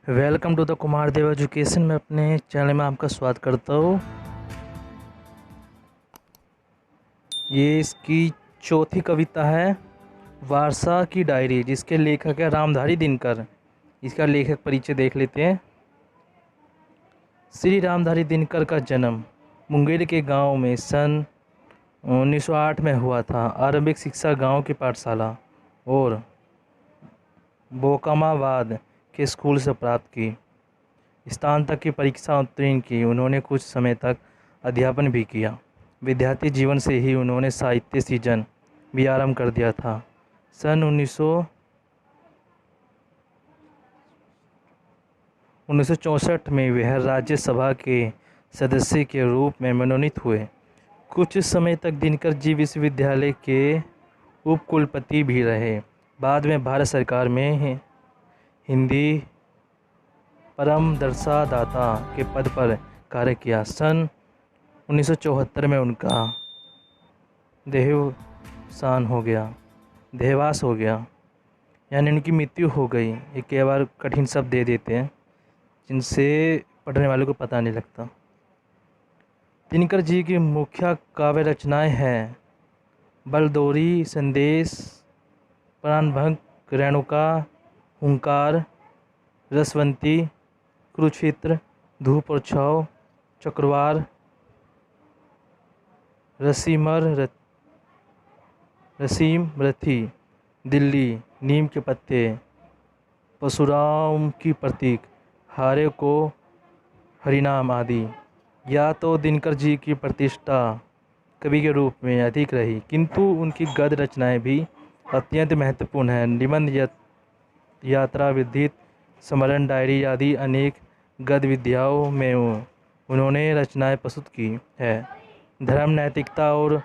Welcome to the Kumar Dev education. में अपने channel में आपका स्वागत करता हूँ। ये इसकी चौथी कविता है, वारसा की डायरी, जिसके लेखक है रामधारी दिनकर। इसका लेखक परिचय देख लेते हैं। श्री रामधारी दिनकर का जन्म मुंगेर के गांव में सन 1908 में हुआ था। आरंभिक शिक्षा गांव की पाठशाला और बोकामाबाद के स्कूल से प्राप्त की। स्नातक की परीक्षा उत्तीर्ण की। उन्होंने कुछ समय तक अध्यापन भी किया। विद्यार्थी जीवन से ही उन्होंने साहित्य सृजन भी आरंभ कर दिया था। सन 1964 में वह राज्यसभा के सदस्य के रूप में मनोनीत हुए। कुछ समय तक दिनकर जी विश्वविद्यालय के उप कुलपति भी रहे। बाद में भारत सरकार में हिंदी परामर्शदाता के पद पर कार्य किया। सन 1974 में उनका देहावसान हो गया, यानी उनकी मृत्यु हो गई। ये कई बार कठिन शब्द दे देते हैं जिनसे पढ़ने वालों को पता नहीं लगता। दिनकर जी की मुख्य काव्य रचनाएं हैं बलदोरी, संदेश, प्राणभंग, रेणुका, हुंकार, रसवंती, कुरुक्षेत्र, धूप और छाव, चक्रवार, रसीम रथी, दिल्ली, नीम के पत्ते, परशुराम की प्रतीक, हारे को हरिनाम आदि। या तो दिनकर जी की प्रतिष्ठा कवि के रूप में अधिक रही, किंतु उनकी गद्य रचनाएं भी अत्यंत महत्वपूर्ण हैं। निबंध, यात्रा, विधित, स्मरण, डायरी आदि अनेक गद्य विधाओं में उन्होंने रचनाएं प्रस्तुत की है। धर्म, नैतिकता और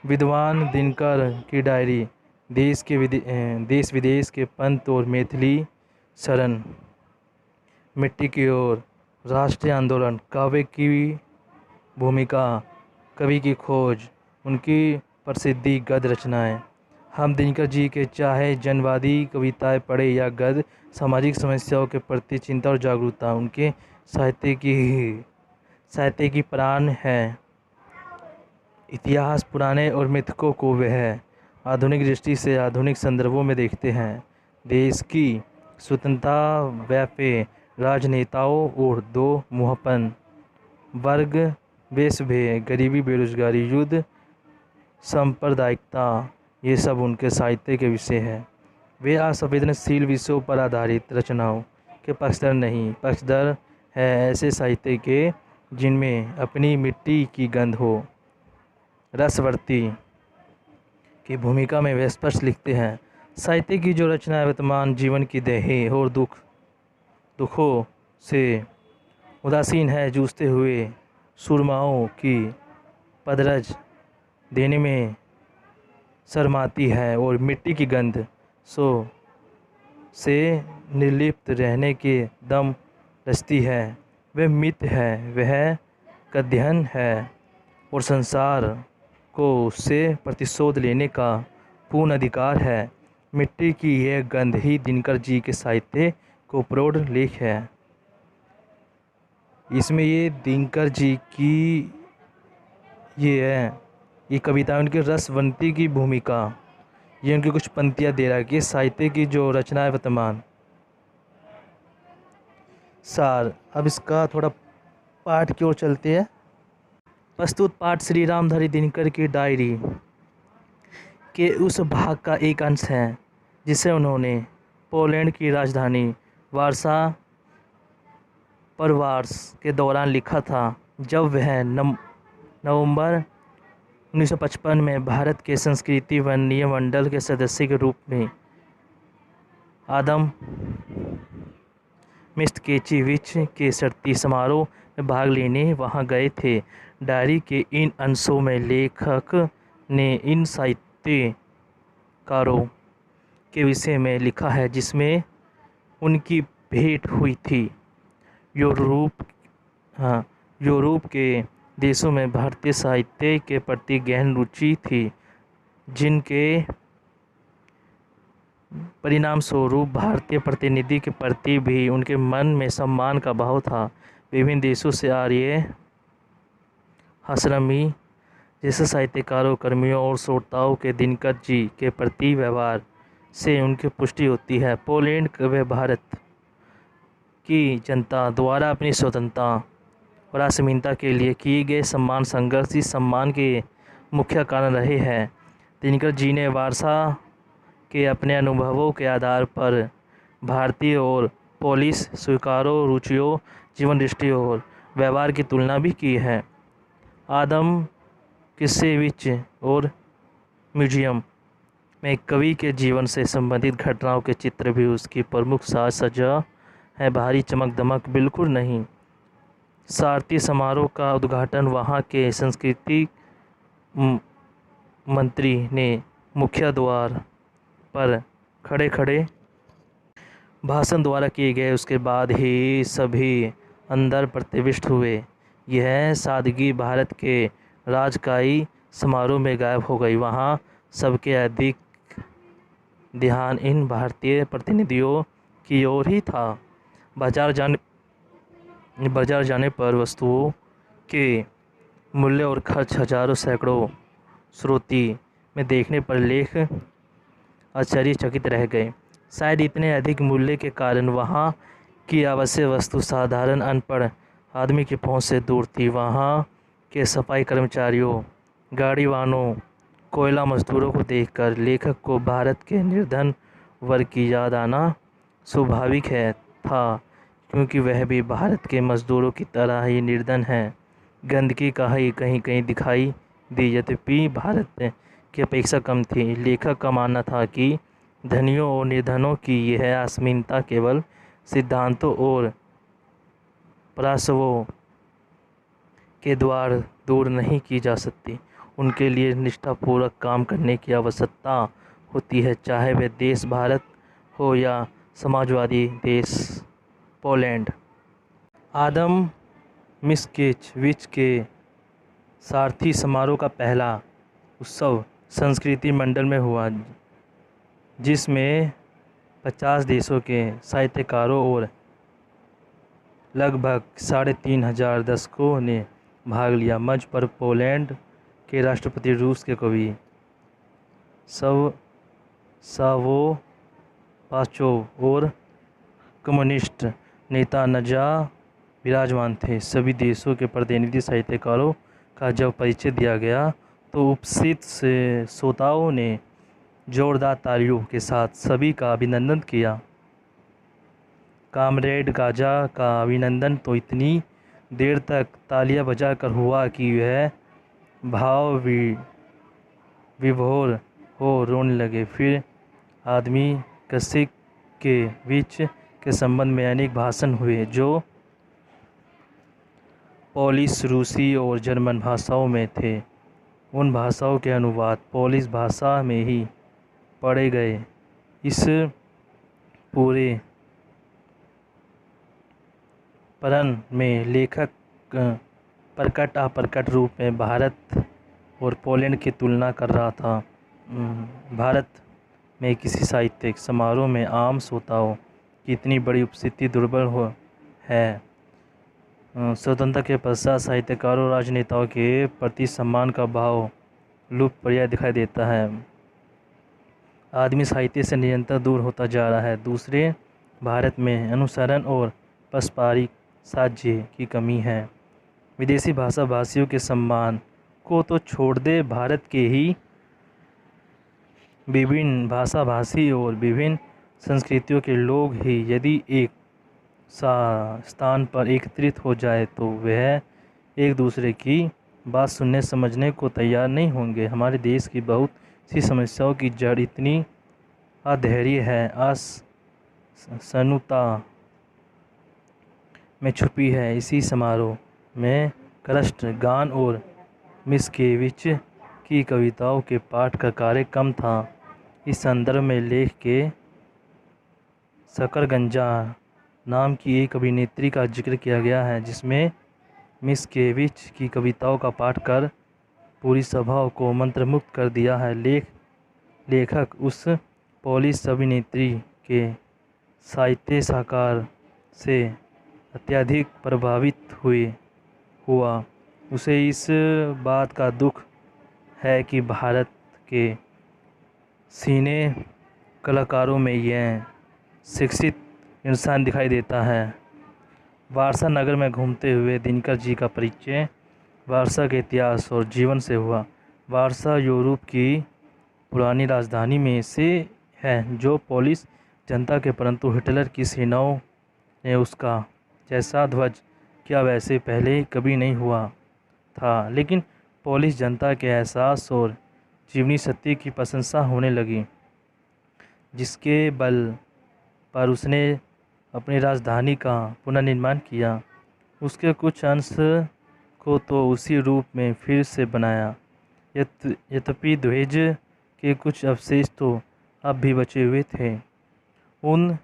विद्वान दिनकर की डायरी, देश विदेश के पंत और मैथिली शरण, मिट्टी की ओर, राष्ट्रीय आंदोलन, काव्य की भूमिका, कवि की खोज, उनकी प्रसिद्धि गद्य रचनाएं। हम दिनकर जी के चाहे जनवादी कविताएं पढ़े या गद्य, सामाजिक समस्याओं के प्रति चिंता और जागरूकता उनके साहित्य की प्राण है। इतिहास, पुराने और मिथकों को वह आधुनिक दृष्टि से आधुनिक संदर्भों में देखते हैं। देश की स्वतंत्रता, व्यापे राजनेताओं और दो मुहपन, वर्ग वेशभेद, गरीबी, बेरोजगारी, युद्ध, सांप्रदायिकता, ये सब उनके साहित्य के विषय हैं। वे असंवेदनशील विषयों पर आधारित रचनाओं के पक्षधर नहीं, पक्षधर है ऐसे साहित्य के जिनमें अपनी मिट्टी की गंध हो। रसवर्ती की भूमिका में वे स्पष्ट लिखते हैं, साहित्य की जो रचना वर्तमान जीवन की देहे और दुखों से उदासीन है, जूझते हुए सुरमाओं की पदरज देने में शर्माती है और मिट्टी की गंध से निर्लिप्त रहने के दम रचती है। वह मित है, वह कद्यहन है और संसार को उससे प्रतिशोध लेने का पूर्ण अधिकार है। मिट्टी की यह गंध ही दिनकर जी के साहित्य को प्रौढ़ लेख है। इसमें ये दिनकर जी की ये कविता, उनकी रसवंती की भूमिका, ये उनकी कुछ पंक्तियाँ दे रहा है कि साहित्य की जो रचना है वर्तमान सार। अब इसका थोड़ा पाठ की ओर चलते हैं। प्रस्तुत पाठ श्री रामधारी दिनकर की डायरी के उस भाग का एक अंश है जिसे उन्होंने पोलैंड की राजधानी वारसा प्रवास के दौरान लिखा था, जब वह नवंबर 1955 में भारत के संस्कृति व नियम मंडल के सदस्य के रूप में आदम मिस्टकेचिविच के शर्ती समारोह में भाग लेने वहां गए थे। डायरी के इन अंशों में लेखक ने इन साहित्यकारों के विषय में लिखा है जिसमें उनकी भेंट हुई थी। यूरोप के देशों में भारतीय साहित्य के प्रति गहन रुचि थी, जिनके परिणाम स्वरूप भारतीय प्रतिनिधि के प्रति भी उनके मन में सम्मान का भाव था। विभिन्न देशों से आर्य हाशमी जैसे साहित्यकारों, कर्मियों और श्रोताओं के दिनकर जी के प्रति व्यवहार से उनकी पुष्टि होती है। पोलैंड व भारत की जनता द्वारा अपनी स्वतंत्रता और अस्मिता के लिए किए गए सम्मान संघर्ष इस सम्मान के मुख्य कारण रहे हैं। दिनकर जी ने वारसा के अपने अनुभवों के आधार पर भारतीय और पोलिश स्वीकारों, रुचियों, जीवन दृष्टि और व्यवहार की तुलना भी की है। आदम किसेविच और म्यूजियम में कवि के जीवन से संबंधित घटनाओं के चित्र भी उसकी प्रमुख साज सज्जा है। भारी चमक दमक बिल्कुल नहीं। सारथी समारोह का उद्घाटन वहाँ के संस्कृति मंत्री ने मुख्य द्वार पर खड़े खड़े भाषण द्वारा किए गए। उसके बाद ही सभी अंदर प्रतिष्ठित हुए। यह सादगी भारत के राजकीय समारोह में गायब हो गई। वहाँ सबके अधिक ध्यान इन भारतीय प्रतिनिधियों की ओर ही था। बाजार जाने पर वस्तुओं के मूल्य और खर्च हजारों सैकड़ों श्रोती में देखने पर लेख आश्चर्यचकित रह गए। शायद इतने अधिक मूल्य के कारण वहाँ की आवश्यक वस्तु साधारण अनपढ़ आदमी की पहुँच से दूर थी। वहाँ के सफाई कर्मचारियों, गाड़ी वालों, कोयला मजदूरों को देखकर लेखक को भारत के निर्धन वर्ग की याद आना स्वाभाविक था, क्योंकि वह भी भारत के मजदूरों की तरह ही निर्धन है। गंदगी कहीं कहीं दिखाई दी, यद्यपि भारत की अपेक्षा कम थी। लेखक का मानना था कि धनियों और निर्धनों की यह असमानता केवल सिद्धांतों और प्रस्तावों के द्वारा दूर नहीं की जा सकती। उनके लिए निष्ठापूर्वक काम करने की आवश्यकता होती है, चाहे वह देश भारत हो या समाजवादी देश पोलैंड। आदम मिस्केविच के सारथी समारोह का पहला उत्सव संस्कृति मंडल में हुआ, जिसमें 50 देशों के साहित्यकारों और लगभग 3,500 दर्शकों ने भाग लिया। मंच पर पोलैंड के राष्ट्रपति, रूस के कवि सावो पाचोव और कम्युनिस्ट नेता नजा विराजमान थे। सभी देशों के प्रतिनिधि साहित्यकारों का जब परिचय दिया गया तो उपस्थित श्रोताओं ने जोरदार तालियों के साथ सभी का अभिनंदन किया। कामरेड गाजा का अभिनंदन तो इतनी देर तक तालियां बजाकर हुआ कि वह भाव विभोर हो रोने लगे। फिर आदमी कसिक के बीच के संबंध में अनेक भाषण हुए, जो पोलिश, रूसी और जर्मन भाषाओं में थे। उन भाषाओं के अनुवाद पोलिश भाषा में ही पढ़े गए। इस पूरे परण में लेखक प्रकट अप्रकट रूप में भारत और पोलैंड की तुलना कर रहा था। भारत में किसी साहित्यिक समारोह में आम श्रोताओं की इतनी बड़ी उपस्थिति दुर्लभ है। स्वतंत्रता के पश्चात साहित्यकारों और राजनेताओं के प्रति सम्मान का भाव लुप्त पर्याय दिखाई देता है। आदमी साहित्य से निरंतर दूर होता जा रहा है। दूसरे, भारत में अनुसरण और पारस्परिक साझे की कमी है। विदेशी भाषा भाषियों के सम्मान को तो छोड़ दे, भारत के ही विभिन्न भाषा भाषी और विभिन्न संस्कृतियों के लोग ही यदि एक स्थान पर एकत्रित हो जाए तो वह एक दूसरे की बात सुनने समझने को तैयार नहीं होंगे। हमारे देश की बहुत सी समस्याओं की जड़ इतनी अधैर्य है, असहिष्णुता में छुपी है। इसी समारोह में कृष्ण गान और मिस्केविच की कविताओं के पाठ का कार्य कम था। इस संदर्भ में लेख के शकरगंजा नाम की एक अभिनेत्री का जिक्र किया गया है, जिसमें मिस्केविच की कविताओं का पाठ कर पूरी सभा को मंत्रमुग्ध कर दिया है। लेखक उस पोलिश अभिनेत्री के साहित्य साकार से अत्यधिक प्रभावित हुआ। उसे इस बात का दुख है कि भारत के सिने कलाकारों में यह शिक्षित इंसान दिखाई देता है। वारसा नगर में घूमते हुए दिनकर जी का परिचय वारसा के इतिहास और जीवन से हुआ। वारसा यूरोप की पुरानी राजधानी में से है जो पोलिश जनता के, परंतु हिटलर की सेनाओं ने उसका जैसा ध्वज किया वैसे पहले कभी नहीं हुआ था। लेकिन पोलिश जनता के एहसास और जीवनी सत्य की प्रशंसा होने लगी, जिसके बल पर उसने अपनी राजधानी का पुनर्निर्माण किया। उसके कुछ अंश को तो उसी रूप में फिर से बनाया। यद्यपि ध्वज के कुछ अवशेष तो अब भी बचे हुए थे। उन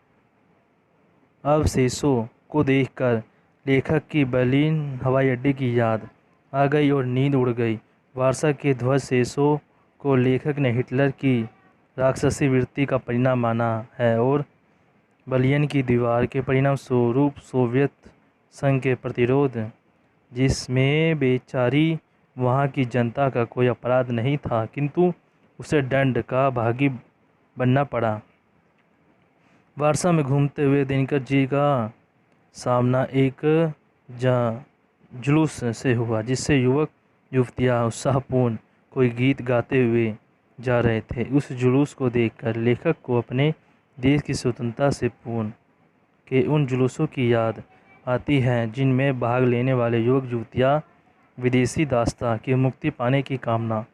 अवशेषों को देखकर लेखक की बर्लिन हवाई अड्डे की याद आ गई और नींद उड़ गई। वारसा के ध्वजशेषों को लेखक ने हिटलर की राक्षसी वृत्ति का परिणाम माना है और बर्लिन की दीवार के परिणाम स्वरूप सोवियत संघ के प्रतिरोध, जिसमें बेचारी वहाँ की जनता का कोई अपराध नहीं था, किंतु उसे दंड का भागी बनना पड़ा। वारसा में घूमते हुए दिनकर जी का सामना एक जुलूस से हुआ, जिससे युवक युवतियाँ उत्साहपूर्ण कोई गीत गाते हुए जा रहे थे। उस जुलूस को देखकर लेखक को अपने देश की स्वतंत्रता से पूर्व के उन जुलूसों की याद आती है जिनमें भाग लेने वाले युवक युवतियाँ विदेशी दास्तां की मुक्ति पाने की कामना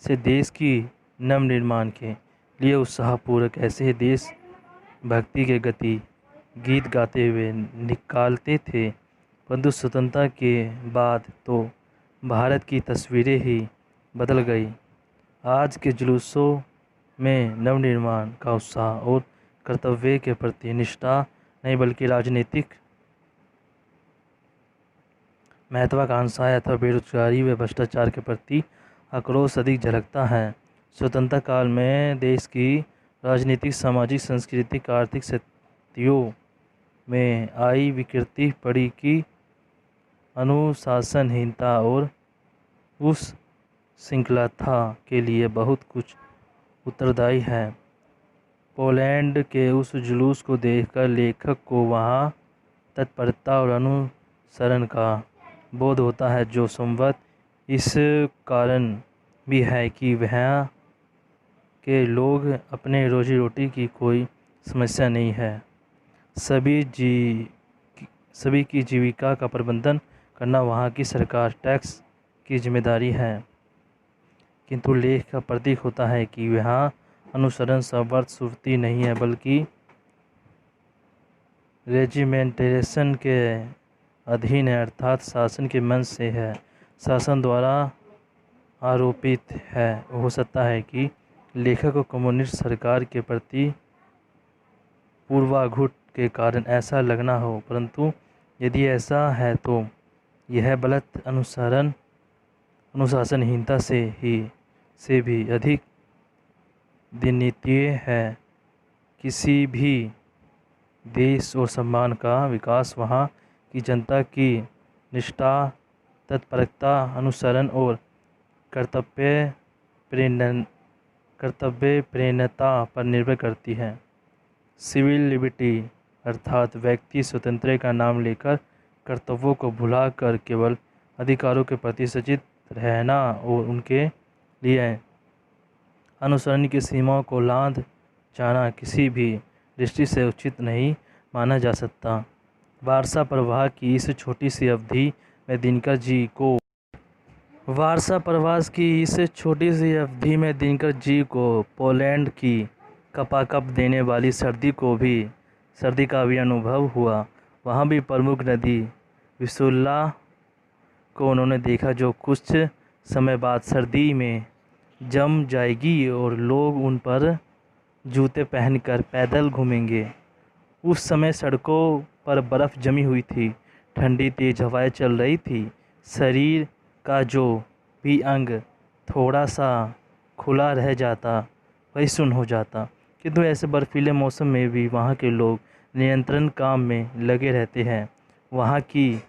से देश की नवनिर्माण के लिए उत्साहपूर्वक ऐसे देश भक्ति के गति गीत गाते हुए निकालते थे। परंतु स्वतंत्रता के बाद तो भारत की तस्वीरें ही बदल गई। आज के जुलूसों में नवनिर्माण का उत्साह और कर्तव्य के प्रति निष्ठा नहीं बल्कि राजनीतिक महत्वाकांक्षाएं अथवा बेरोजगारी व भ्रष्टाचार के प्रति आक्रोश अधिक झलकता है। स्वतंत्रता काल में देश की राजनीतिक, सामाजिक, सांस्कृतिक, आर्थिक स्थितियों में आई विकृति पड़ी कि अनुशासनहीनता और उस श्रृंखलाता के लिए बहुत कुछ उत्तरदायी है। पोलैंड के उस जुलूस को देखकर लेखक को वहाँ तत्परता और अनुसरण का बोध होता है, जो संभवतः इस कारण भी है कि वहाँ के लोग अपने रोजी रोटी की कोई समस्या नहीं है। सभी की जीविका का प्रबंधन करना वहाँ की सरकार टैक्स की जिम्मेदारी है। किंतु लेख का प्रतीक होता है कि वहाँ अनुसरण समवर्त सुरती नहीं है बल्कि रेजिमेंटेशन के अधीन है, अर्थात शासन के मंच से है। शासन द्वारा आरोपित है। हो सकता है कि लेखक को कम्युनिस्ट सरकार के प्रति पूर्वाघुट के कारण ऐसा लगना हो, परंतु यदि ऐसा है तो यह गलत अनुशासनहीनता से भी अधिक दयनीय है। किसी भी देश और सम्मान का विकास वहाँ की जनता की निष्ठा, तत्परता, अनुसरण और कर्तव्य प्रेरणता पर निर्भर करती है। सिविल लिबर्टी अर्थात व्यक्ति स्वतंत्रता का नाम लेकर कर्तव्यों को भुलाकर केवल अधिकारों के प्रति सचेत रहना और उनके लिए अनुसरण की सीमाओं को लांघ जाना किसी भी दृष्टि से उचित नहीं माना जा सकता। वारसा प्रवास की इस छोटी सी अवधि में दिनकर जी को पोलैंड की कपाकप देने वाली सर्दी का भी अनुभव हुआ। वहाँ भी प्रमुख नदी विसुला को उन्होंने देखा, जो कुछ समय बाद सर्दी में जम जाएगी और लोग उन पर जूते पहनकर पैदल घूमेंगे। उस समय सड़कों पर बर्फ़ जमी हुई थी, ठंडी तेज हवाएं चल रही थी। शरीर का जो भी अंग थोड़ा सा खुला रह जाता वही सुन्न हो जाता। किंतु ऐसे बर्फीले मौसम में भी वहाँ के लोग नियंत्रण काम में लगे रहते हैं। वहाँ की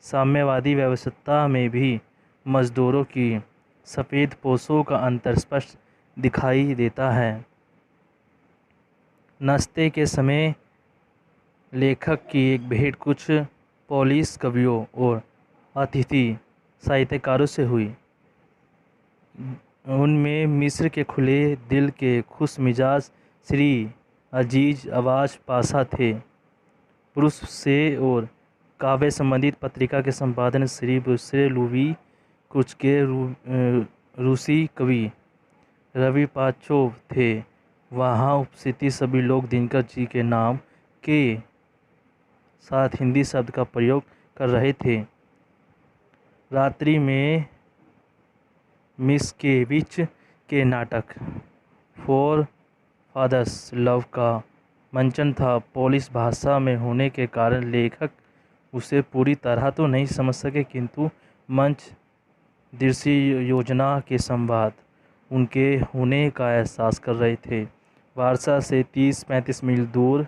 साम्यवादी व्यवस्था में भी मजदूरों की सफ़ेद पोशों का अंतर स्पष्ट दिखाई देता है। नाश्ते के समय लेखक की एक भेंट कुछ पोलिश कवियों और अतिथि साहित्यकारों से हुई। उनमें मिस्र के खुले दिल के खुश मिजाज श्री अजीज अवाज पाशा थे, पुरुष से, और काव्य संबंधित पत्रिका के संपादन श्री बुस्रे लुवी, कुछ के रूसी कवि रवि पाचोव थे। वहाँ उपस्थित सभी लोग दिनकर जी के नाम के साथ हिंदी शब्द का प्रयोग कर रहे थे। रात्रि में मिस्केविच के नाटक फोर फादर्स लव का मंचन था। पोलिश भाषा में होने के कारण लेखक उसे पूरी तरह तो नहीं समझ सके, किंतु मंच दृश्य योजना के संवाद उनके होने का एहसास कर रहे थे। वारसा से 30-35 मील दूर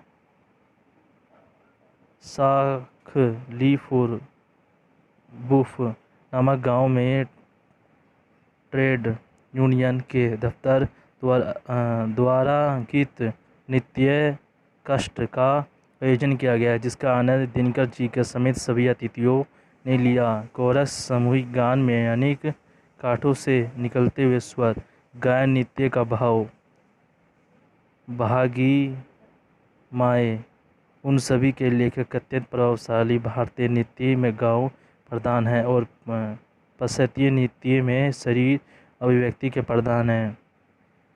साखलीपुर बुफ नामक गांव में ट्रेड यूनियन के दफ्तर द्वारा अंकित नृत्य कष्ट का आयोजन किया गया, जिसका आनंद दिनकर जी के समेत सभी अतिथियों ने लिया। कोरस सामूहिक गान में अनेक काठों से निकलते हुए स्वर, गायन, नृत्य का भाव, भागी माए, उन सभी के लेखक अत्यंत प्रभावशाली भारतीय नृत्य में गांव प्रधान है और पाश्चात्य नृत्य में शरीर अभिव्यक्ति के प्रधान हैं।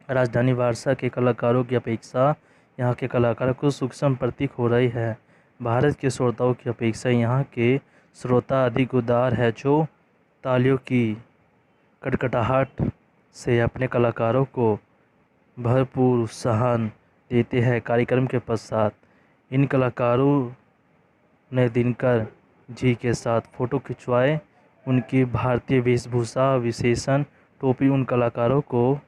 राजधानी वारसा के कलाकारों की अपेक्षा यहाँ के कलाकारों को सूक्ष्म प्रतीक हो रही है। भारत के श्रोताओं की अपेक्षा यहाँ के श्रोता अधिक उदार है, जो तालियों की कड़कड़ाहट से अपने कलाकारों को भरपूर उत्साहन देते हैं। कार्यक्रम के पश्चात इन कलाकारों ने दिनकर जी के साथ फोटो खिंचवाए। उनकी भारतीय वेशभूषा, विशेषण टोपी उन कलाकारों को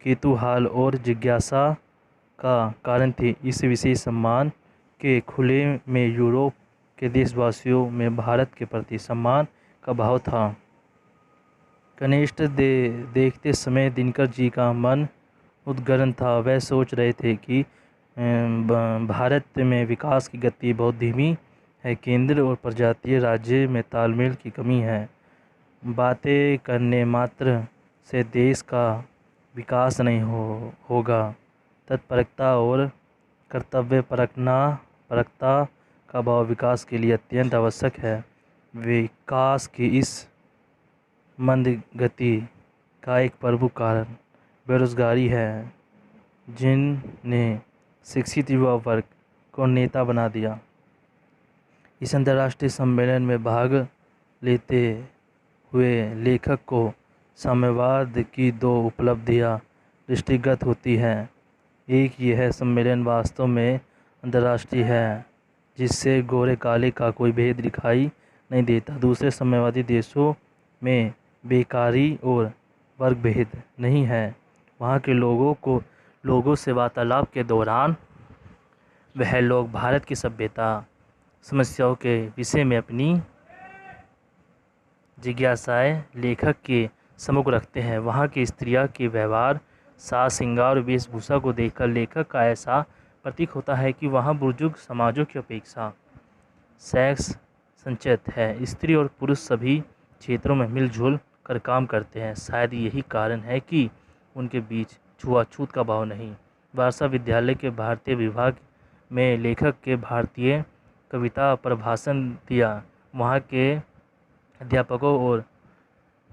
कौतूहल और जिज्ञासा का कारण थी। इस विशेष सम्मान के खुले में यूरोप के देशवासियों में भारत के प्रति सम्मान का भाव था। कनिष्ठ देखते समय दिनकर जी का मन उद्ग्रन था। वह सोच रहे थे कि भारत में विकास की गति बहुत धीमी है, केंद्र और प्रजातीय राज्य में तालमेल की कमी है। बातें करने मात्र से देश का विकास नहीं होगा। तत्परता और कर्तव्यपरकता का भाव विकास के लिए अत्यंत आवश्यक है। विकास की इस मंद गति का एक प्रमुख कारण बेरोजगारी है, जिनने शिक्षित युवा वर्ग को नेता बना दिया। इस अंतर्राष्ट्रीय सम्मेलन में भाग लेते हुए लेखक को साम्यवाद की 2 उपलब्धियां दृष्टिगत होती हैं। एक, यह सम्मेलन वास्तव में अंतर्राष्ट्रीय है, जिससे गोरे काले का कोई भेद दिखाई नहीं देता। दूसरे, साम्यवादी देशों में बेकारी और वर्ग भेद नहीं है। वहाँ के लोगों से वार्तालाप के दौरान वह लोग भारत की सभ्यता, समस्याओं के विषय में अपनी जिज्ञासाएं लेखक के सम्मुख रखते हैं। वहाँ की स्त्रियां के व्यवहार, साज श्रृंगार और वेशभूषा को देखकर लेखक का ऐसा प्रतीक होता है कि वहाँ बुजुर्ग समाजों की अपेक्षा सेक्स संचित है। स्त्री और पुरुष सभी क्षेत्रों में मिलजुल कर काम करते हैं। शायद यही कारण है कि उनके बीच छुआछूत का भाव नहीं। वारसा विद्यालय के भारतीय विभाग में लेखक के भारतीय कविता पर भाषण दिया। वहाँ के अध्यापकों और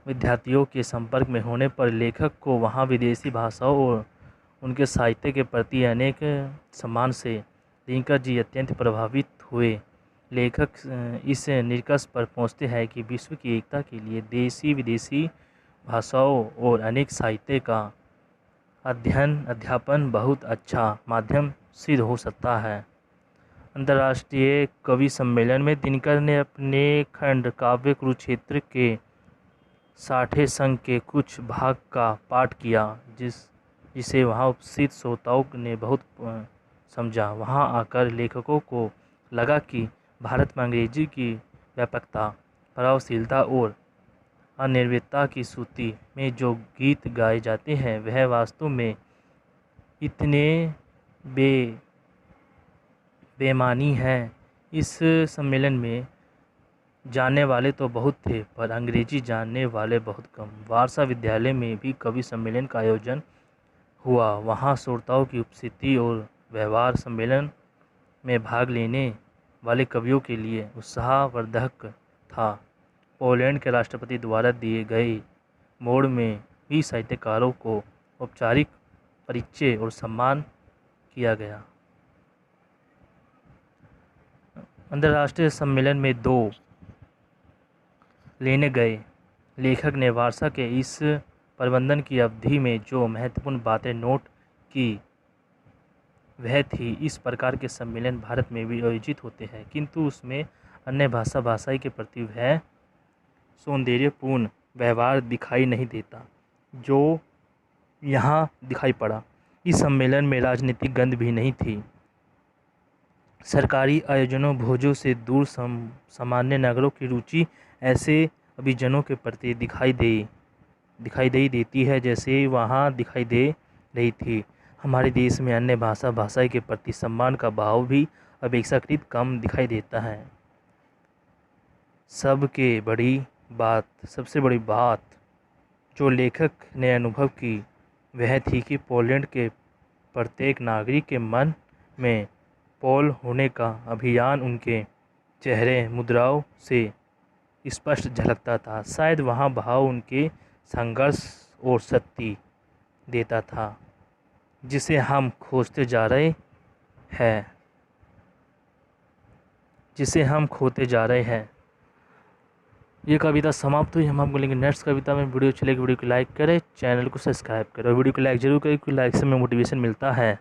विद्यार्थियों के संपर्क में होने पर लेखक को वहाँ विदेशी भाषाओं और उनके साहित्य के प्रति अनेक सम्मान से दिनकर जी अत्यंत प्रभावित हुए। लेखक इस निष्कर्ष पर पहुँचते हैं कि विश्व की एकता के लिए देशी विदेशी भाषाओं और अनेक साहित्य का अध्यापन बहुत अच्छा माध्यम सिद्ध हो सकता है। अंतर्राष्ट्रीय कवि सम्मेलन में दिनकर ने अपने खंड काव्य कुरुक्षेत्र के 60वें संग के कुछ भाग का पाठ किया, जिसे वहाँ उपस्थित श्रोताओं ने बहुत समझा। वहाँ आकर लेखकों को लगा कि भारत में अंग्रेजी की व्यापकता, प्रभावशीलता और अनिर्वृत्ता की स्तुति में जो गीत गाए जाते हैं वह वास्तव में इतने बेमानी है। इस सम्मेलन में जानने वाले तो बहुत थे पर अंग्रेजी जानने वाले बहुत कम। वारसा विद्यालय में भी कवि सम्मेलन का आयोजन हुआ। वहाँ श्रोताओं की उपस्थिति और व्यवहार सम्मेलन में भाग लेने वाले कवियों के लिए उत्साहवर्धक था। पोलैंड के राष्ट्रपति द्वारा दिए गए मोड़ में भी साहित्यकारों को औपचारिक परिचय और सम्मान किया गया। अंतर्राष्ट्रीय सम्मेलन में 2 लेने गए लेखक ने वारसा के इस प्रबंधन की अवधि में जो महत्वपूर्ण बातें नोट की वह थी, इस प्रकार के सम्मेलन भारत में भी आयोजित होते हैं किंतु उसमें अन्य भाषाई के प्रति वह सौंदर्यपूर्ण व्यवहार दिखाई नहीं देता जो यहाँ दिखाई पड़ा। इस सम्मेलन में राजनीतिक गंध भी नहीं थी। सरकारी आयोजनों भोजों से दूर सामान्य नागरिकों की रुचि ऐसे अभिजनों के प्रति दिखाई दे देती है जैसे वहाँ दिखाई दे रही थी। हमारे देश में अन्य भाषाई के प्रति सम्मान का भाव भी अपेक्षाकृत कम दिखाई देता है। सबसे बड़ी बात जो लेखक ने अनुभव की वह थी कि पोलैंड के प्रत्येक नागरिक के मन में पोल होने का अभियान उनके चेहरे मुद्राओं से स्पष्ट झलकता था। शायद वहाँ भाव उनके संघर्ष और शक्ति देता था जिसे हम खोते जा रहे हैं। ये कविता समाप्त हुई। हम आपको मिलेंगे नेक्स्ट कविता में। वीडियो चलेगी, वीडियो को लाइक करें, चैनल को सब्सक्राइब करें और वीडियो को लाइक जरूर करें क्योंकि लाइक से हमें मोटिवेशन मिलता है।